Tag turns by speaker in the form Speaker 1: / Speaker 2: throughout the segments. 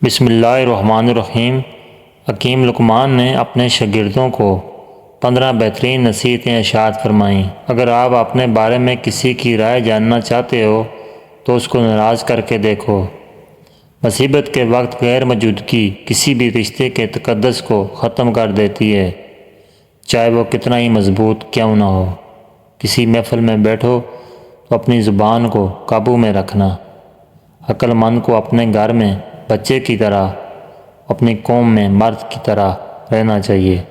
Speaker 1: بسم اللہ الرحمن الرحیم۔ حکیم لقمان نے اپنے شاگردوں کو 15 بہترین نصیحتیں ارشاد فرمائیں۔ اگر آپ اپنے بارے میں کسی کی رائے جاننا چاہتے ہو تو اس کو ناراض کر کے دیکھو۔ مصیبت کے وقت غیر موجودگی کسی بھی رشتے کے تقدس کو ختم کر دیتی ہے، چاہے وہ کتنا ہی مضبوط کیوں نہ ہو۔ کسی محفل میں بیٹھو تو اپنی زبان کو قابو میں رکھنا۔ عقل مند کو اپنے گھر میں بچے کی طرح، اپنی قوم میں مرد کی طرح رہنا چاہیے۔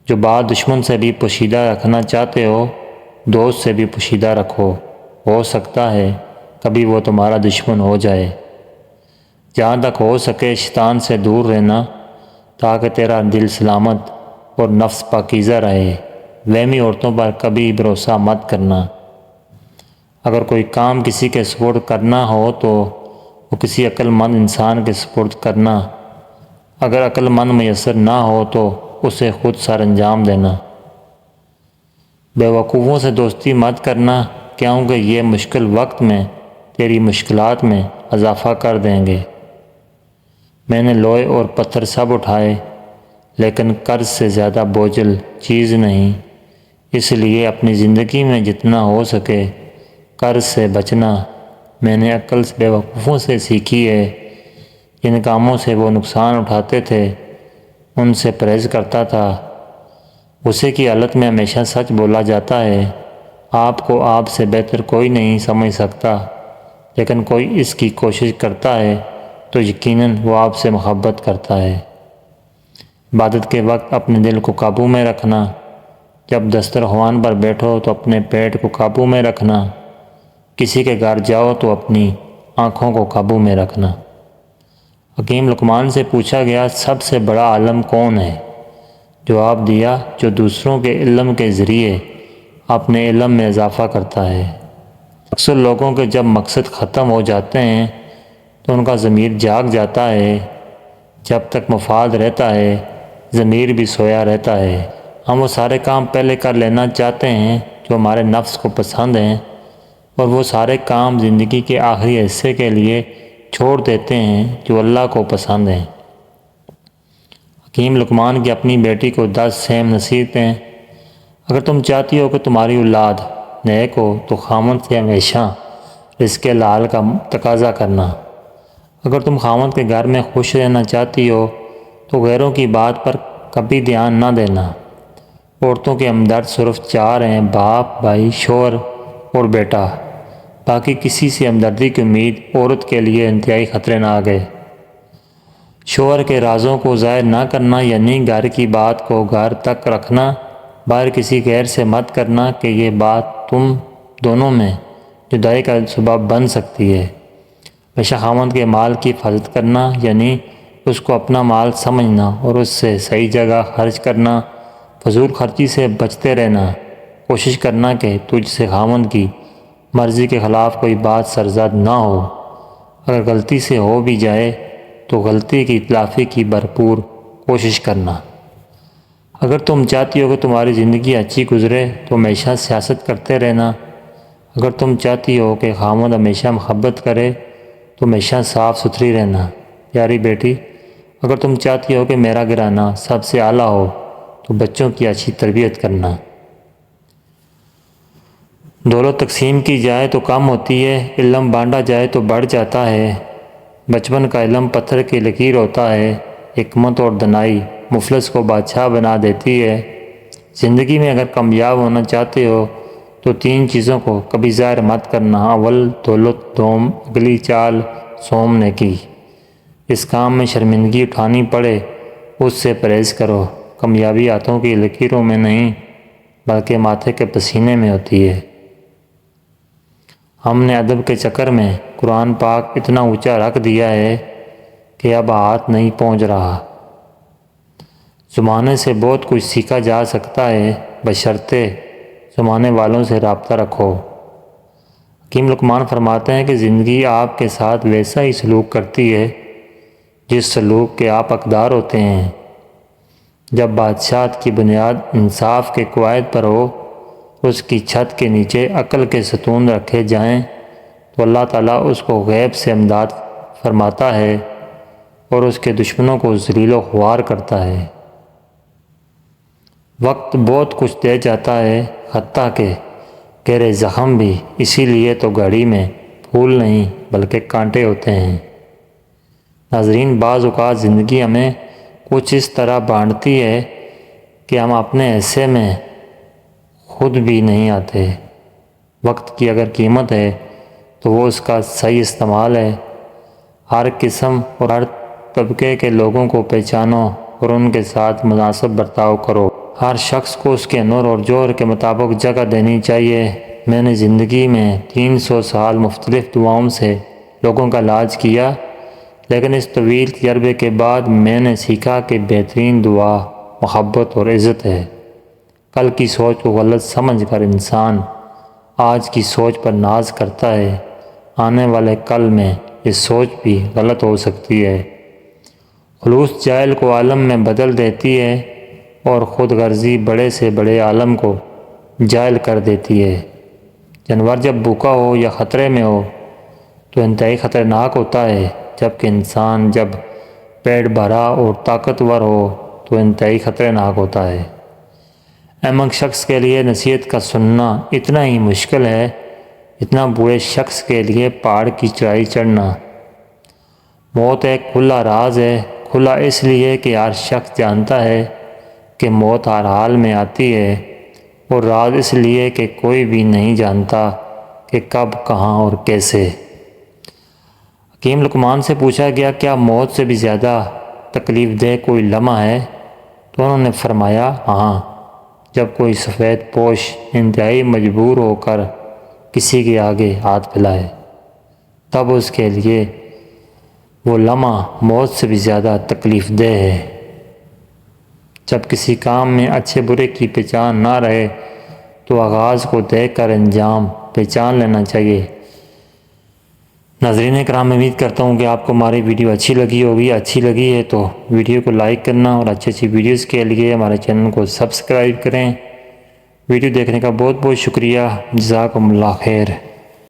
Speaker 1: جو بات دشمن سے بھی پوشیدہ رکھنا چاہتے ہو، دوست سے بھی پوشیدہ رکھو۔ ہو سکتا ہے کبھی وہ تمہارا دشمن ہو جائے۔ جہاں تک ہو سکے شیطان سے دور رہنا تاکہ تیرا دل سلامت اور نفس پاکیزہ رہے۔ وہمی عورتوں پر کبھی بھروسہ مت کرنا۔ اگر کوئی کام کسی کے سپرد کرنا ہو تو وہ کسی عقل مند انسان کے سپرد کرنا۔ اگر عقل مند میسر نہ ہو تو اسے خود سر انجام دینا۔ بے وقوفوں سے دوستی مت کرنا، کیونکہ یہ مشکل وقت میں تیری مشکلات میں اضافہ کر دیں گے۔ میں نے لوہے اور پتھر سب اٹھائے، لیکن قرض سے زیادہ بوجھل چیز نہیں۔ اس لیے اپنی زندگی میں جتنا ہو سکے قرض سے بچنا۔ میں نے عقل بے وقوفوں سے سیکھی ہے۔ جن کاموں سے وہ نقصان اٹھاتے تھے ان سے پرہیز کرتا تھا۔ غصے کی حالت میں ہمیشہ سچ بولا جاتا ہے۔ آپ کو آپ سے بہتر کوئی نہیں سمجھ سکتا، لیکن کوئی اس کی کوشش کرتا ہے تو یقیناً وہ آپ سے محبت کرتا ہے۔ عبادت کے وقت اپنے دل کو قابو میں رکھنا۔ جب دسترخوان پر بیٹھو تو اپنے پیٹ کو قابو میں رکھنا۔ کسی کے گھر جاؤ تو اپنی آنکھوں کو قابو میں رکھنا۔ حکیم لقمان سے پوچھا گیا، سب سے بڑا عالم کون ہے؟ جواب دیا، جو دوسروں کے علم کے ذریعے اپنے علم میں اضافہ کرتا ہے۔ اکثر لوگوں کے جب مقصد ختم ہو جاتے ہیں تو ان کا ضمیر جاگ جاتا ہے۔ جب تک مفاد رہتا ہے ضمیر بھی سویا رہتا ہے۔ ہم وہ سارے کام پہلے کر لینا چاہتے ہیں جو ہمارے نفس کو پسند ہیں، اور وہ سارے کام زندگی کے آخری حصے کے لیے چھوڑ دیتے ہیں جو اللہ کو پسند ہیں۔ حکیم لقمان کی اپنی بیٹی کو 10 اہم نصیحتیں۔ اگر تم چاہتی ہو کہ تمہاری اولاد نیک ہو تو خامند سے ہمیشہ رزق حلال کا تقاضا کرنا۔ اگر تم خامند کے گھر میں خوش رہنا چاہتی ہو تو غیروں کی بات پر کبھی دھیان نہ دینا۔ عورتوں کے ہمدرد صرف 4 ہیں، باپ، بھائی، شوہر اور بیٹا۔ باقی کسی سے ہمدردی کی امید عورت کے لیے انتہائی خطرناک ہے۔ شوہر کے رازوں کو ظاہر نہ کرنا، یعنی گھر کی بات کو گھر تک رکھنا، باہر کسی غیر سے مت کرنا کہ یہ بات تم دونوں میں جدائی کا سبب بن سکتی ہے۔ ہمیشہ خامند کے مال کی حفاظت کرنا، یعنی اس کو اپنا مال سمجھنا اور اس سے صحیح جگہ خرچ کرنا۔ فضول خرچی سے بچتے رہنا۔ کوشش کرنا کہ تجھ سے خامند کی مرضی کے خلاف کوئی بات سرزد نہ ہو۔ اگر غلطی سے ہو بھی جائے تو غلطی کی تلافی کی بھرپور کوشش کرنا۔ اگر تم چاہتی ہو کہ تمہاری زندگی اچھی گزرے تو ہمیشہ سیاست کرتے رہنا۔ اگر تم چاہتی ہو کہ خامند ہمیشہ محبت کرے تو ہمیشہ صاف ستھری رہنا۔ پیاری بیٹی، اگر تم چاہتی ہو کہ میرا گھرانہ سب سے اعلیٰ ہو تو بچوں کی اچھی تربیت کرنا۔ دولت تقسیم کی جائے تو کم ہوتی ہے، علم بانٹا جائے تو بڑھ جاتا ہے۔ بچپن کا علم پتھر کی لکیر ہوتا ہے۔ حکمت اور دانائی مفلس کو بادشاہ بنا دیتی ہے۔ زندگی میں اگر کامیاب ہونا چاہتے ہو تو 3 چیزوں کو کبھی ظاہر مت کرنا۔ اول دولت، دوم اگلی چال، سوم نیکی۔ اس کام میں شرمندگی اٹھانی پڑے اس سے پرہیز کرو۔ کامیابی ہاتھوں کی لکیروں میں نہیں بلکہ ماتھے کے پسینے میں ہوتی ہے۔ ہم نے ادب کے چکر میں قرآن پاک اتنا اونچا رکھ دیا ہے کہ اب ہاتھ نہیں پہنچ رہا۔ زمانے سے بہت کچھ سیکھا جا سکتا ہے، بشرطے زمانے والوں سے رابطہ رکھو۔ حکیم لقمان فرماتے ہیں کہ زندگی آپ کے ساتھ ویسا ہی سلوک کرتی ہے جس سلوک کے آپ حقدار ہوتے ہیں۔ جب بادشاہت کی بنیاد انصاف کے قواعد پر ہو، اس کی چھت کے نیچے عقل کے ستون رکھے جائیں تو اللہ تعالیٰ اس کو غیب سے امداد فرماتا ہے اور اس کے دشمنوں کو ذلیل و خوار کرتا ہے۔ وقت بہت کچھ دے جاتا ہے، حتیٰ کہ گہرے زخم بھی، اسی لیے تو گھڑی میں پھول نہیں بلکہ کانٹے ہوتے ہیں۔ ناظرین، بعض اوقات زندگی ہمیں کچھ اس طرح بانٹتی ہے کہ ہم اپنے حصے میں خود بھی نہیں آتے۔ وقت کی اگر قیمت ہے تو وہ اس کا صحیح استعمال ہے۔ ہر قسم اور ہر طبقے کے لوگوں کو پہچانو اور ان کے ساتھ مناسب برتاؤ کرو۔ ہر شخص کو اس کے نور اور جوہر کے مطابق جگہ دینی چاہیے۔ میں نے زندگی میں 300 سال مختلف دعاؤں سے لوگوں کا علاج کیا، لیکن اس طویل تجربے کے بعد میں نے سیکھا کہ بہترین دعا محبت اور عزت ہے۔ کل کی سوچ کو غلط سمجھ کر انسان آج کی سوچ پر ناز کرتا ہے، آنے والے کل میں یہ سوچ بھی غلط ہو سکتی ہے۔ خلوص جاہل کو عالم میں بدل دیتی ہے اور خود غرضی بڑے سے بڑے عالم کو جاہل کر دیتی ہے۔ جانور جب بھوکا ہو یا خطرے میں ہو تو انتہائی خطرناک ہوتا ہے، جبکہ انسان جب پیٹ بھرا اور طاقتور ہو تو انتہائی خطرناک ہوتا ہے۔ احمق شخص کے لیے نصیحت کا سننا اتنا ہی مشکل ہے جتنا بوڑھے شخص کے لیے پہاڑ کی چڑھائی چڑھنا۔ موت ایک کھلا راز ہے، کھلا اس لیے کہ ہر شخص جانتا ہے کہ موت ہر حال میں آتی ہے، اور راز اس لیے کہ کوئی بھی نہیں جانتا کہ کب، کہاں اور کیسے۔ حکیم لقمان سے پوچھا گیا، کیا موت سے بھی زیادہ تکلیف دہ کوئی لمحہ ہے؟ تو انہوں نے فرمایا، ہاں، جب کوئی سفید پوش انتہائی مجبور ہو کر کسی کے آگے ہاتھ پھیلائے، تب اس کے لیے وہ لمحہ موت سے بھی زیادہ تکلیف دہ ہے۔ جب کسی کام میں اچھے برے کی پہچان نہ رہے تو آغاز کو دیکھ کر انجام پہچان لینا چاہیے۔ ناظرین کرام، میں امید کرتا ہوں کہ آپ کو ہماری ویڈیو اچھی لگی ہوگی۔ اچھی لگی ہے تو ویڈیو کو لائک کرنا اور اچھی ویڈیوز کے لیے ہمارے چینل کو سبسکرائب کریں۔ ویڈیو دیکھنے کا بہت بہت شکریہ۔ جزاکم اللہ خیر۔